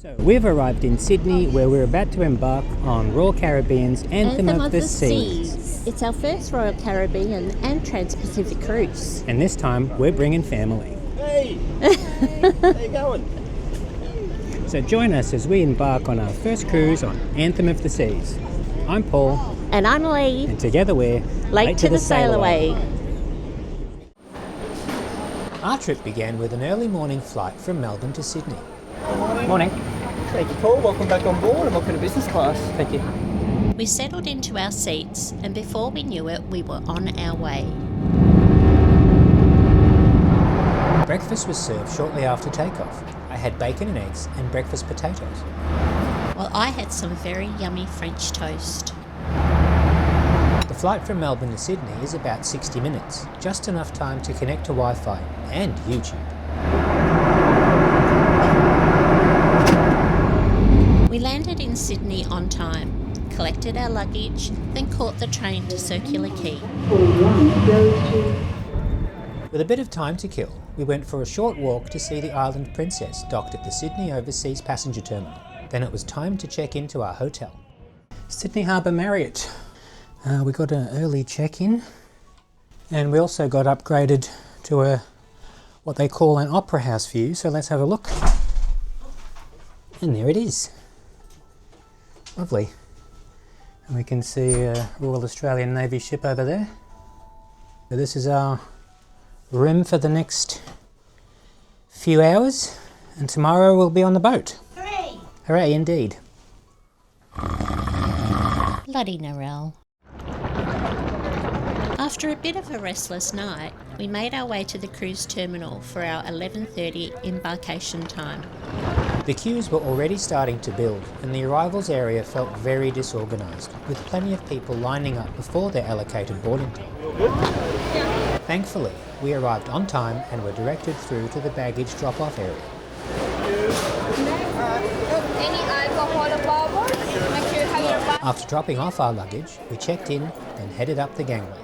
So we've arrived in Sydney where we're about to embark on Royal Caribbean's Anthem of the Seas. It's our first Royal Caribbean and Trans-Pacific cruise. And this time we're bringing family. Hey! How you going? So join us as we embark on our first cruise on Anthem of the Seas. I'm Paul. And I'm Lee. And together we're late to the sail away. Our trip began with an early morning flight from Melbourne to Sydney. Morning. Thank you, Paul. Welcome back on board and welcome to business class. Thank you. We settled into our seats and before we knew it, we were on our way. Breakfast was served shortly after takeoff. I had bacon and eggs and breakfast potatoes. Well, I had some very yummy French toast. The flight from Melbourne to Sydney is about 60 minutes, just enough time to connect to Wi-Fi and YouTube. We landed in Sydney on time, collected our luggage, then caught the train to Circular Quay. With a bit of time to kill, we went for a short walk to see the Island Princess docked at the Sydney Overseas Passenger Terminal. Then it was time to check into our hotel. Sydney Harbour Marriott. We got an early check-in and we also got upgraded to what they call an opera house view, so let's have a look. And there it is. Lovely. And we can see a Royal Australian Navy ship over there. So this is our room for the next few hours, and tomorrow we'll be on the boat. Hooray! Hooray indeed. Bloody Narelle. After a bit of a restless night, we made our way to the cruise terminal for our 11:30 embarkation time. The queues were already starting to build and the arrivals area felt very disorganised, with plenty of people lining up before their allocated boarding time. Thankfully, we arrived on time and were directed through to the baggage drop-off area. Any alcohol aboard? Make sure you have your bag. After dropping off our luggage, we checked in and headed up the gangway.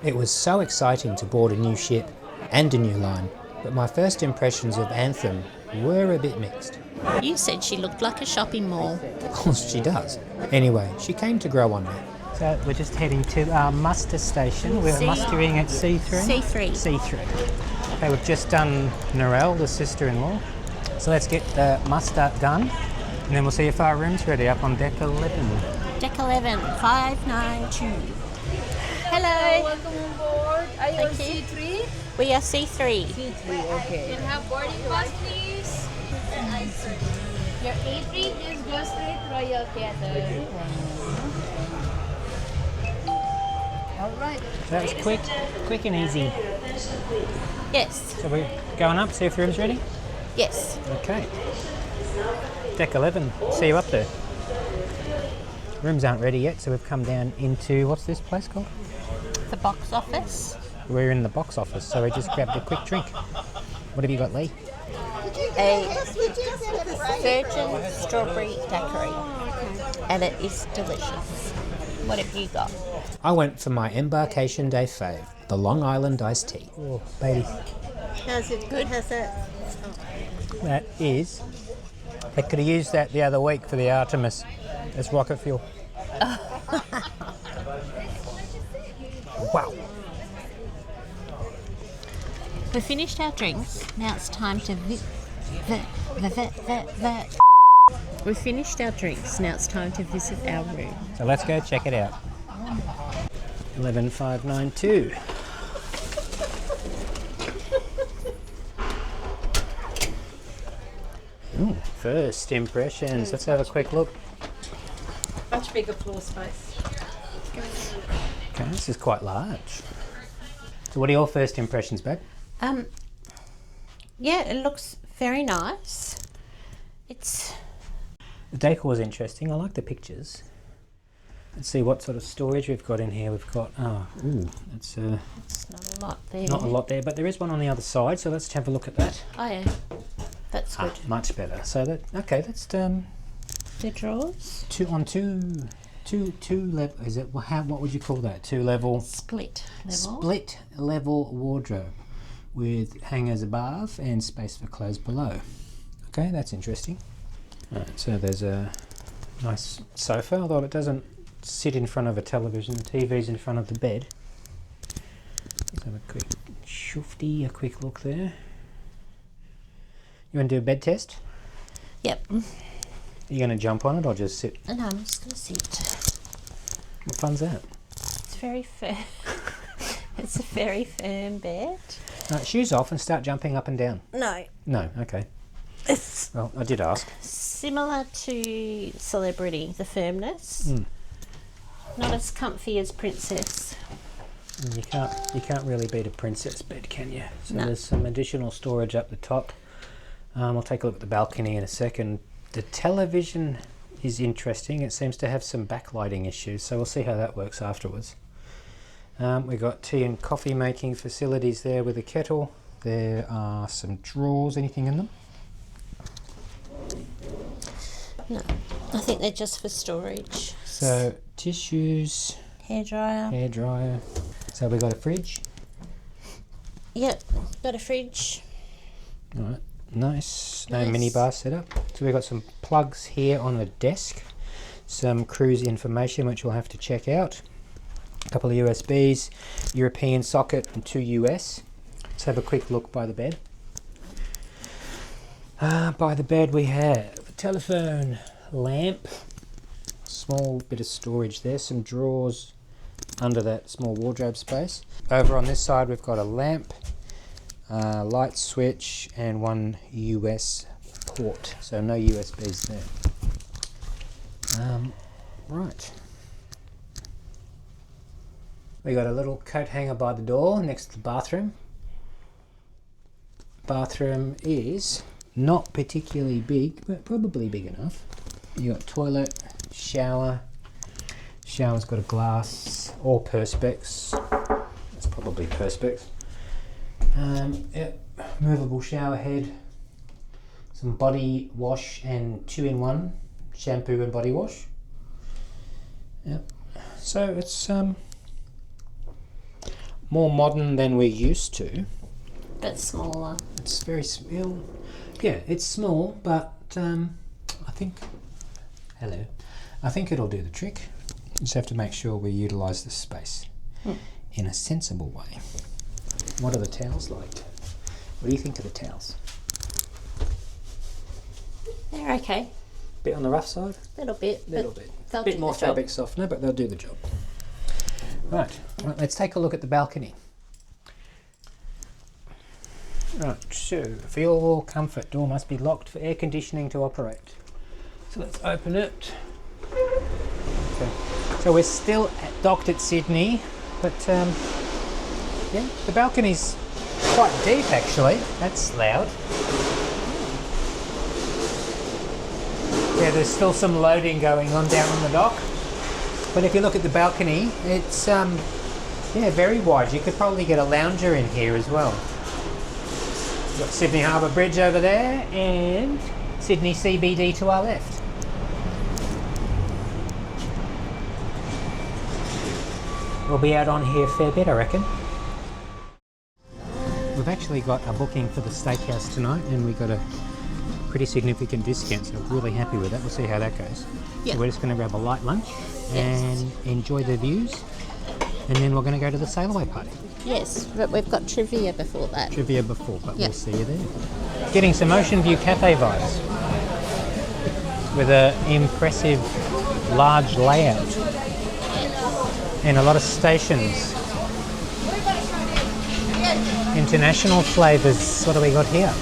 It was so exciting to board a new ship and a new line, but my first impressions of Anthem were a bit mixed. You said she looked like a shopping mall. Of course she does. Anyway, she came to grow on me. So we're just heading to our muster station. We're mustering at C3? C3. C3. Okay, we've just done Narelle, the sister-in-law. So let's get the muster done, and then we'll see if our room's ready up on deck 11. Deck 11, 592. Hello. Welcome on board. Are you on Thank you. C3? We are C3. C3, okay. Can have boarding pass, please? Your A3, please go straight Royal Theatre. Alright. So that was quick and easy. Yes. So we're going up, see if the room's ready? Yes. Okay. Deck 11, see you up there. Rooms aren't ready yet, so we've come down into, what's this place called? The box office. We're in the box office, so we just grabbed a quick drink. What have you got, Lee? A virgin strawberry daiquiri. And it is delicious. What have you got? I went for my embarkation day fave, the Long Island iced tea. Oh, baby. How's it good? How's that? That is, they could have used that the other week for the Artemis as rocket fuel. Wow. We finished our drinks. Now it's time to We finished our drinks. Now it's time to visit our room. So let's go check it out. 11592. Ooh, first impressions. Let's have a quick look. Much bigger floor space. Okay, this is quite large. So what are your first impressions, babe? Yeah, it looks very nice. The decor was interesting. I like the pictures. Let's see what sort of storage we've got in here. We've got, it's not a lot there. not a lot there, but there is one on the other side, so let's have a look at that. Oh yeah, that's good. Much better. So that's The drawers. two on two. Two level. Is it? What would you call that? Two level. Split level. Split level wardrobe with hangers above and space for clothes below. Okay, that's interesting. Alright, so there's a nice sofa, although it doesn't sit in front of a television. The TV's in front of the bed. Let's have a quick shufty, a quick look there. You want to do a bed test? Yep. Are you going to jump on it or just sit? No, I'm just going to sit. What fun's that? It's very firm. It's a very firm bed. Right, shoes off and start jumping up and down. No. No, okay. It's Well, I did ask. similar to Celebrity, the firmness. Not as comfy as Princess. You can't really beat a princess bed, can you? So No. there's some additional storage up the top. I'll take a look at the balcony in a second. The television is interesting. It seems to have some backlighting issues, so we'll see how that works afterwards. We've got tea and coffee making facilities there with a kettle. There are some drawers. Anything in them? No, I think they're just for storage. So tissues, Hairdryer. So we've got a fridge. Yep, got a fridge. All right, nice. No Nice. minibar setup. So we've got some plugs here on the desk. Some cruise information which we'll have to check out. A couple of USBs, European socket and 2 US. Let's have a quick look by the bed. By the bed we have a telephone, lamp, small bit of storage there, some drawers under that small wardrobe space. Over on this side we've got a lamp, light switch and 1 US port, so no USBs there. Right. We got a little coat hanger by the door next to the bathroom. Bathroom is not particularly big, but probably big enough. You got toilet, shower. Shower's got a glass or perspex. That's probably perspex. Yep, movable shower head. Some body wash and 2-in-1 shampoo and body wash. Yep. So it's more modern than we're used to. But smaller. It's very small. Yeah, it's small, but I think it'll do the trick. Just have to make sure we utilise the space in a sensible way. What are the towels like? What do you think of the towels? They're okay. Bit on the rough side? Little bit. Little but bit. They'll Bit do more the job. fabric softener, but they'll do the job. Right, let's take a look at the balcony. Right, so for your comfort, door must be locked for air conditioning to operate. So let's open it. Okay. So we're still docked at Sydney, but yeah, the balcony's quite deep actually. That's loud. Yeah, there's still some loading going on down on the dock. But if you look at the balcony, it's yeah, very wide. You could probably get a lounger in here as well. We've got Sydney Harbour Bridge over there and Sydney CBD to our left. We'll be out on here a fair bit, I reckon. We've actually got a booking for the steakhouse tonight and we got a pretty significant discount, so we're really happy with that. We'll see how that goes. Yeah. So we're just going to grab a light lunch and enjoy the views, and then we're going to go to the sail away party. Yes, but we've got trivia before that. Trivia before, but Yeah. we'll see you there. Getting some Ocean View Cafe vibes with an impressive large layout and a lot of stations. International flavours. What do we got here?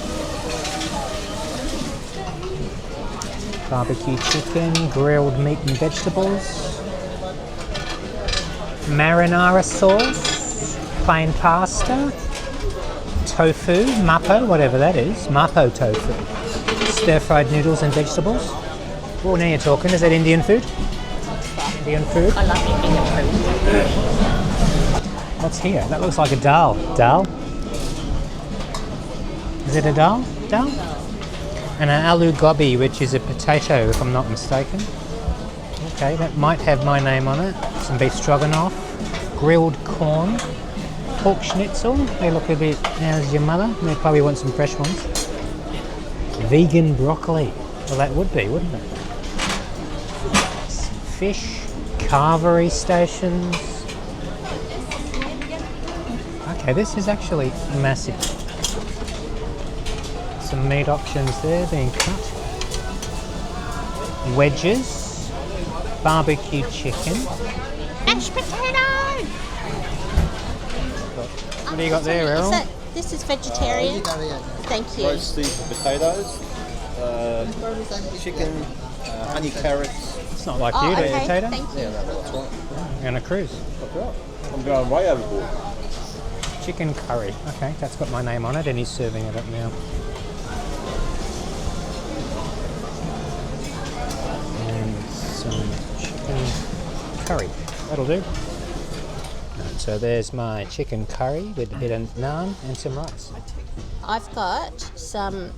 Barbecue chicken, grilled meat and vegetables, marinara sauce, plain pasta, tofu, mapo, whatever that is, mapo tofu, stir-fried noodles and vegetables. Oh, now you're talking. Is that Indian food? Indian food? I love Indian food. What's here? That looks like a dal. Dal? Is it a dal? Dal? And an aloo gobi, which is a potato, if I'm not mistaken. Okay, that might have my name on it. Some beef stroganoff, grilled corn, pork schnitzel. They look a bit, how's your mother? They probably want some fresh ones. Vegan broccoli. Well, that would be, wouldn't it? Some fish, carvery stations. Okay, this is actually massive. Some meat options there being cut. Wedges, barbecue chicken. Mashed potato! What do you got there, Errol? This is vegetarian. Thank you. Roast beef potatoes, chicken, honey carrots. It's not like you, do you, Tato? Thank you. Yeah, that's right. You're on a cruise. That's right. I'm going way overboard. Chicken curry. Okay, that's got my name on it and he's serving it up now. And some chicken curry. That'll do. And so there's my chicken curry with a bit of naan and some rice. I've got some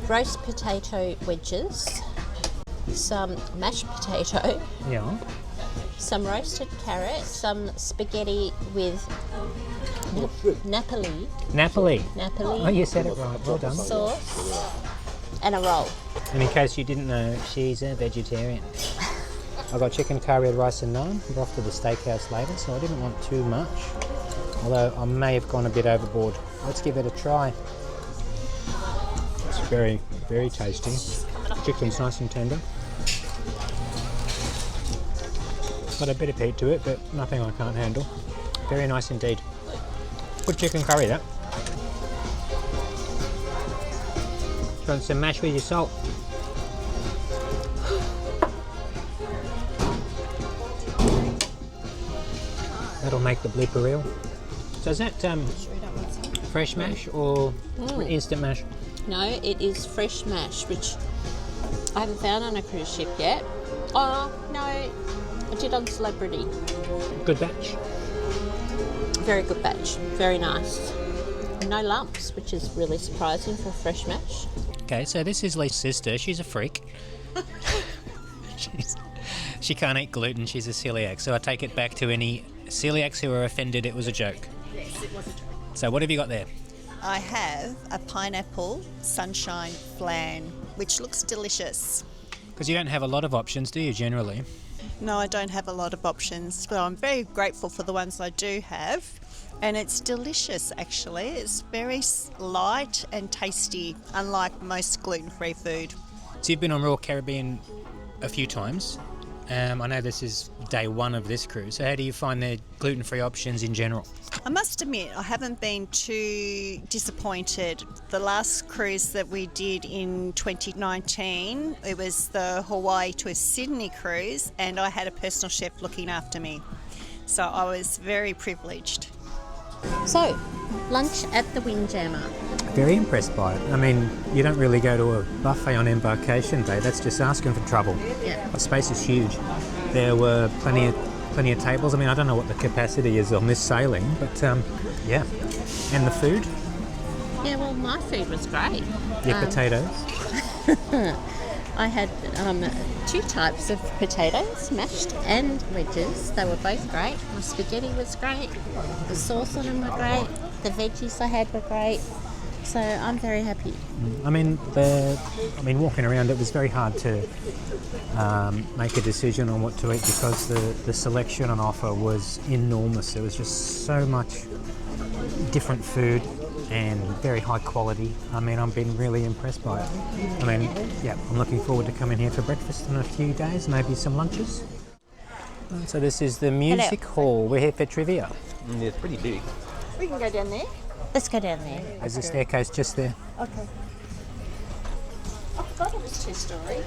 roast potato wedges, some mashed potato, Yeah. some roasted carrot, some spaghetti with Napoli Oh, you said it right. Well done. sauce, and a roll. And in case you didn't know, she's a vegetarian. I got chicken curry with rice and naan. We're off to the steakhouse later, so I didn't want too much. Although I may have gone a bit overboard. Let's give it a try. It's very, very tasty. Chicken's nice and tender. Got a bit of heat to it, but nothing I can't handle. Very nice indeed. Good chicken curry, that. Got some mash with your salt. That'll make the blooper reel. So is that fresh mash or instant mash? No, it is fresh mash, which I haven't found on a cruise ship yet. Oh, no, I did on Celebrity. Good batch. Very good batch, very nice. No lumps, which is really surprising for fresh mash. Okay, so this is Lee's sister. She's a freak. She can't eat gluten. She's a celiac. So I take it back to any celiacs who are offended. It was a joke. Yes, it was a joke. So what have you got there? I have a pineapple sunshine flan, which looks delicious. Because you don't have a lot of options, do you, generally? No, I don't have a lot of options, but I'm very grateful for the ones I do have. And it's delicious, actually. It's very light and tasty, unlike most gluten-free food. So you've been on Royal Caribbean a few times. I know this is day one of this cruise. So how do you find the gluten-free options in general? I must admit, I haven't been too disappointed. The last cruise that we did in 2019, it was the Hawaii to Sydney cruise, and I had a personal chef looking after me. So I was very privileged. So, lunch at the Windjammer. Very impressed by it. I mean, you don't really go to a buffet on embarkation day. That's just asking for trouble. Yeah. The space is huge. There were plenty of tables. I mean, I don't know what the capacity is on this sailing, but yeah. And the food? Yeah, well, my food was great. Your potatoes? I had two types of potatoes, mashed and wedges. They were both great. My spaghetti was great. The sauce on them were great. The veggies I had were great. So I'm very happy. I mean, walking around, it was very hard to make a decision on what to eat because the selection on offer was enormous. There was just so much different food and very high quality. I mean, I've been really impressed by it. I mean, yeah, I'm looking forward to coming here for breakfast in a few days, maybe some lunches. So this is the music hall. We're here for trivia. Yeah, it's pretty big. We can go down there. Let's go down there. There's a staircase just there. Okay. I thought it was two-story.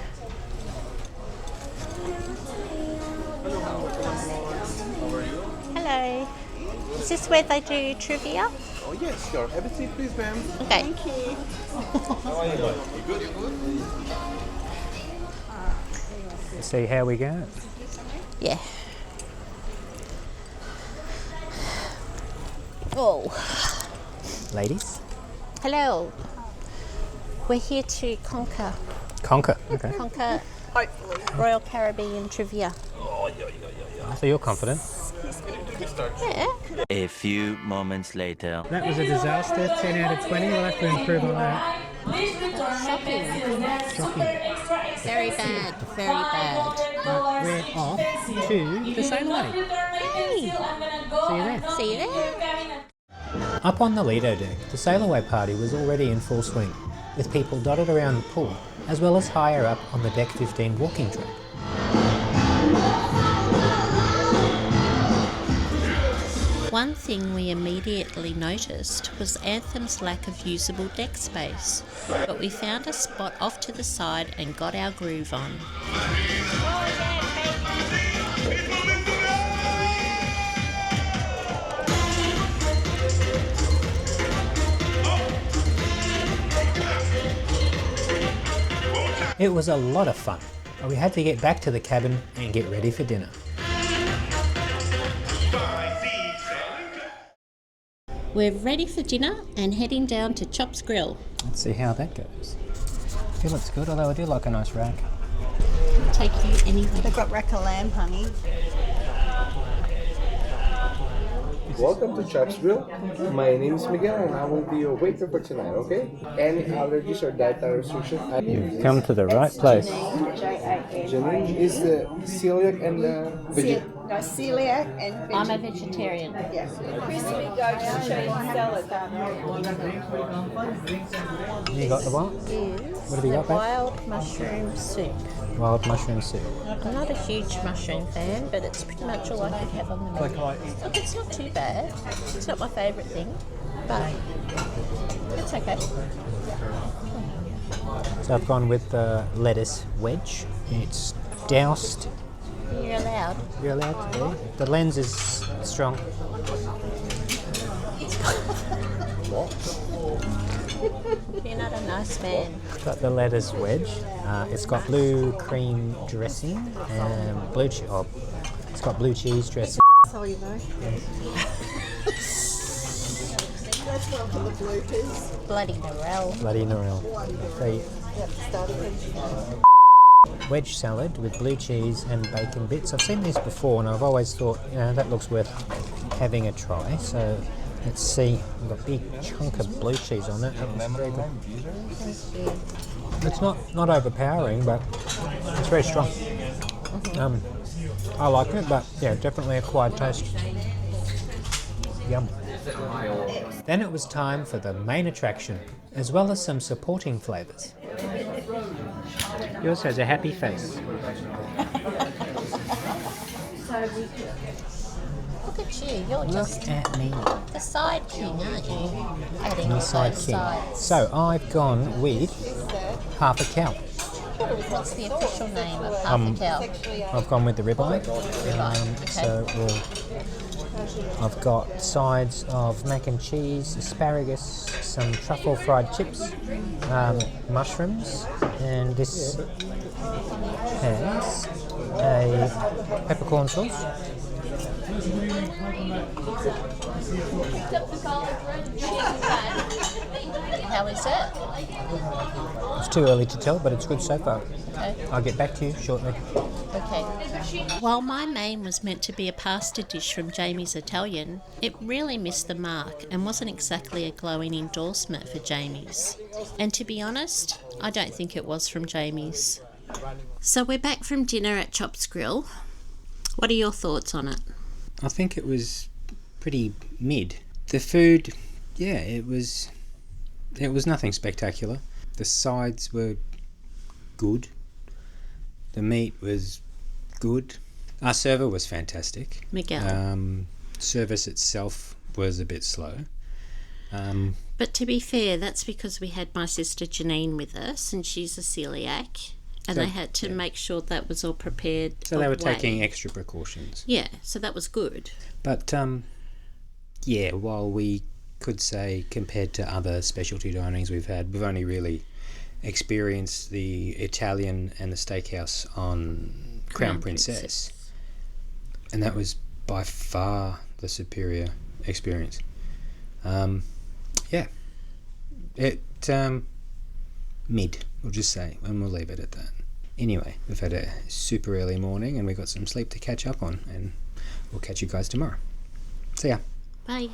Hello. Is this where they do trivia? Oh, yes, sure. Have a seat, please, ma'am. Okay. Thank you. How are you, bud? You good? You good? Let's see how we go. Yeah. Oh. Ladies? Hello. We're here to conquer Conquer. Okay. Hopefully. Royal Caribbean trivia. So you're confident? Yeah. A few moments later. That was a disaster. 10 out of 20. We'll have to improve on that. Shocking. Shocking. Very bad. Very bad. We're off to the sail away. Hey. See you there. See you there. Up on the Lido deck, the sail away party was already in full swing, with people dotted around the pool, as well as higher up on the Deck 15 walking track. One thing we immediately noticed was Anthem's lack of usable deck space, but we found a spot off to the side and got our groove on. It was a lot of fun, but we had to get back to the cabin and get ready for dinner. We're ready for dinner and heading down to Chops Grille. Let's see how that goes. I feel it's good, although I do like a nice rack. Take you anywhere. They've got rack of lamb, honey. Welcome to Chops Grille. My name is Miguel and I will be your waiter for tonight, okay? Any allergies or dietary restrictions? You've come to the right place. Janine is celiac and vegetarian. No, celiac and I'm a vegetarian. Yes. Crispy goat cheese salad. You got the what? What have you got, babe? Wild mushroom soup. Wild mushroom soup. I'm not a huge mushroom fan, but it's pretty much all I could have on the menu. Look, it's not too bad. It's not my favourite thing, but it's okay. So I've gone with the lettuce wedge. It's doused. You're allowed. You're allowed to be. The lens is strong. You're not a nice man. Got the lettuce wedge. It's got blue cream dressing and blue it's got blue cheese dressing. So you know. That's one for the bloopers. Bloody Norel. Bloody Norel. Wedge salad with blue cheese and bacon bits. I've seen these before and I've always thought, that looks worth having a try. So let's see. We've got a big chunk of blue cheese on it. It's not overpowering, but it's very strong. I like it, but yeah, definitely acquired taste. Yum. Then it was time for the main attraction, as well as some supporting flavours. Yours has a happy face. Look at you. You're just Look at me. the side king, aren't you? Adding The all side those king. sides. So I've gone with half a cow. What's the official name of half a cow? I've gone with the ribeye. Okay. So I've got sides of mac and cheese, asparagus, some truffle fried chips, mushrooms, and this has a peppercorn sauce. How is it? It's too early to tell, but it's good so far. Okay. I'll get back to you shortly. Okay. While my main was meant to be a pasta dish from Jamie's Italian, it really missed the mark and wasn't exactly a glowing endorsement for Jamie's. And to be honest, I don't think it was from Jamie's. So we're back from dinner at Chops Grille. What are your thoughts on it? I think it was pretty mid. The food, it was nothing spectacular. The sides were good. The meat was good. Our server was fantastic. Miguel. Service itself was a bit slow. But to be fair, that's because we had my sister Janine with us and she's a celiac. And So- they had to make sure that was all prepared. So they were away. taking extra precautions. Yeah, so that was good. But, while we could say compared to other specialty dinings we've had, we've only really experienced the Italian and the steakhouse on Crown Princess. And that was by far the superior experience. Mid, we'll just say, and we'll leave it at that. Anyway, we've had a super early morning and we've got some sleep to catch up on, and we'll catch you guys tomorrow. See ya. Bye.